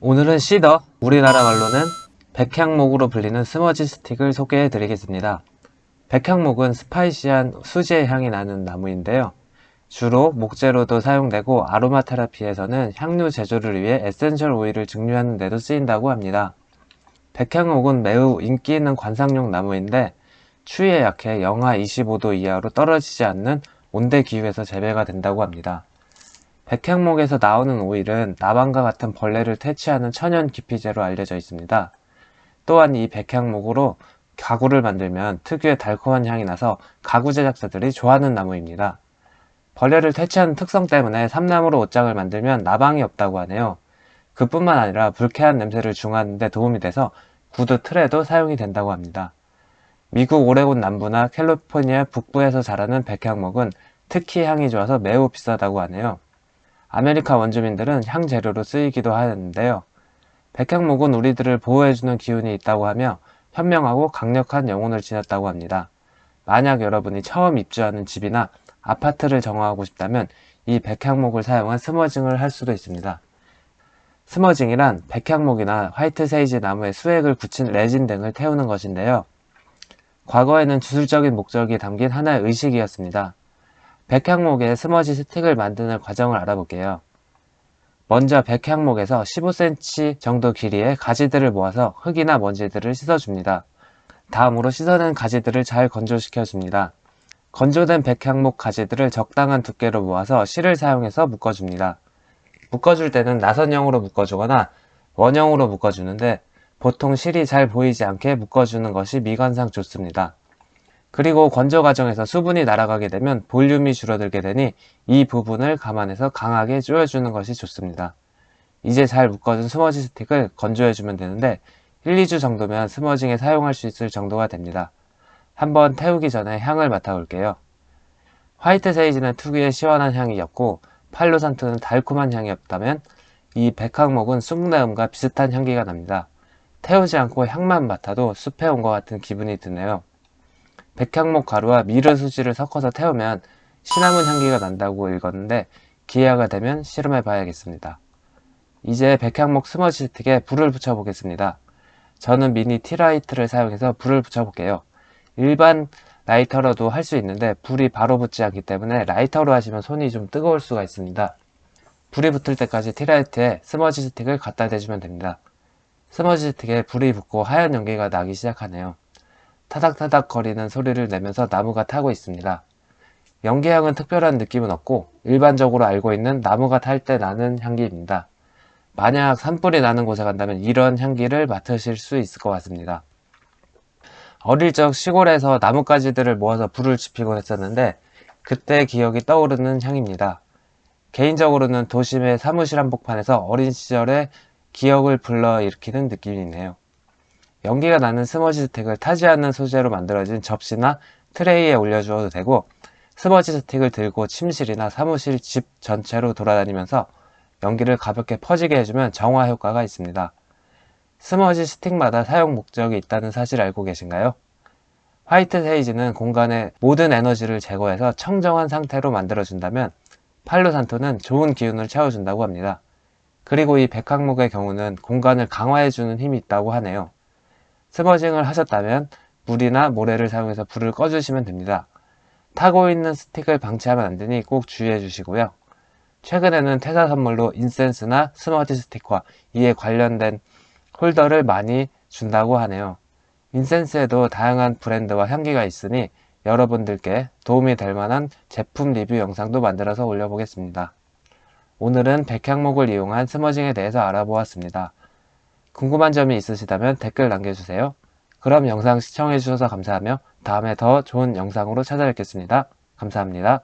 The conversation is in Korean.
오늘은 시더, 우리나라 말로는 백향목으로 불리는 스머지 스틱을 소개해 드리겠습니다. 백향목은 스파이시한 수지의 향이 나는 나무인데요. 주로 목재로도 사용되고 아로마 테라피에서는 향료 제조를 위해 에센셜 오일을 증류하는 데도 쓰인다고 합니다. 백향목은 매우 인기 있는 관상용 나무인데 추위에 약해 영하 25도 이하로 떨어지지 않는 온대 기후에서 재배가 된다고 합니다. 백향목에서 나오는 오일은 나방과 같은 벌레를 퇴치하는 천연 기피제로 알려져 있습니다. 또한 이 백향목으로 가구를 만들면 특유의 달콤한 향이 나서 가구 제작자들이 좋아하는 나무입니다. 벌레를 퇴치하는 특성 때문에 삼나무로 옷장을 만들면 나방이 없다고 하네요. 그뿐만 아니라 불쾌한 냄새를 중화하는 데 도움이 돼서 구두 틀에도 사용이 된다고 합니다. 미국 오레곤 남부나 캘리포니아 북부에서 자라는 백향목은 특히 향이 좋아서 매우 비싸다고 하네요. 아메리카 원주민들은 향재료로 쓰이기도 하는데요. 백향목은 우리들을 보호해주는 기운이 있다고 하며 현명하고 강력한 영혼을 지녔다고 합니다. 만약 여러분이 처음 입주하는 집이나 아파트를 정화하고 싶다면 이 백향목을 사용한 스머징을 할 수도 있습니다. 스머징이란 백향목이나 화이트 세이지 나무에 수액을 굳힌 레진 등을 태우는 것인데요. 과거에는 주술적인 목적이 담긴 하나의 의식이었습니다. 백향목에 스머지 스틱을 만드는 과정을 알아볼게요. 먼저 백향목에서 15cm 정도 길이의 가지들을 모아서 흙이나 먼지들을 씻어줍니다. 다음으로 씻어낸 가지들을 잘 건조시켜줍니다. 건조된 백향목 가지들을 적당한 두께로 모아서 실을 사용해서 묶어줍니다. 묶어줄 때는 나선형으로 묶어주거나 원형으로 묶어주는데 보통 실이 잘 보이지 않게 묶어주는 것이 미관상 좋습니다. 그리고 건조 과정에서 수분이 날아가게 되면 볼륨이 줄어들게 되니 이 부분을 감안해서 강하게 조여주는 것이 좋습니다. 이제 잘 묶어준 스머지 스틱을 건조해주면 되는데 1, 2주 정도면 스머징에 사용할 수 있을 정도가 됩니다. 한번 태우기 전에 향을 맡아볼게요. 화이트 세이지는 특유의 시원한 향이었고 팔로산토는 달콤한 향이었다면 이 백향목은 쑥내음과 비슷한 향기가 납니다. 태우지 않고 향만 맡아도 숲에 온 것 같은 기분이 드네요. 백향목 가루와 미르 수지를 섞어서 태우면 시나몬 향기가 난다고 읽었는데 기회가 되면 실험해 봐야겠습니다. 이제 백향목 스머지 스틱에 불을 붙여 보겠습니다. 저는 미니 티라이트를 사용해서 불을 붙여 볼게요. 일반 라이터로도 할 수 있는데 불이 바로 붙지 않기 때문에 라이터로 하시면 손이 좀 뜨거울 수가 있습니다. 불이 붙을 때까지 티라이트에 스머지 스틱을 갖다 대주면 됩니다. 스머지 스틱에 불이 붙고 하얀 연기가 나기 시작하네요. 타닥타닥 거리는 소리를 내면서 나무가 타고 있습니다. 연기향은 특별한 느낌은 없고 일반적으로 알고 있는 나무가 탈 때 나는 향기입니다. 만약 산불이 나는 곳에 간다면 이런 향기를 맡으실 수 있을 것 같습니다. 어릴 적 시골에서 나뭇가지들을 모아서 불을 지피곤 했었는데 그때 기억이 떠오르는 향입니다. 개인적으로는 도심의 사무실 한복판에서 어린 시절의 기억을 불러일으키는 느낌이네요. 연기가 나는 스머지 스틱을 타지 않는 소재로 만들어진 접시나 트레이에 올려주어도 되고 스머지 스틱을 들고 침실이나 사무실 집 전체로 돌아다니면서 연기를 가볍게 퍼지게 해주면 정화 효과가 있습니다. 스머지 스틱마다 사용 목적이 있다는 사실 알고 계신가요? 화이트 세이지는 공간의 모든 에너지를 제거해서 청정한 상태로 만들어준다면 팔로산토는 좋은 기운을 채워준다고 합니다. 그리고 이 백향목의 경우는 공간을 강화해주는 힘이 있다고 하네요. 스머징을 하셨다면 물이나 모래를 사용해서 불을 꺼주시면 됩니다. 타고 있는 스틱을 방치하면 안되니 꼭 주의해 주시고요. 최근에는 퇴사 선물로 인센스나 스머지 스틱과 이에 관련된 홀더를 많이 준다고 하네요. 인센스에도 다양한 브랜드와 향기가 있으니 여러분들께 도움이 될 만한 제품 리뷰 영상도 만들어서 올려보겠습니다. 오늘은 백향목을 이용한 스머징에 대해서 알아보았습니다. 궁금한 점이 있으시다면 댓글 남겨주세요. 그럼 영상 시청해주셔서 감사하며 다음에 더 좋은 영상으로 찾아뵙겠습니다. 감사합니다.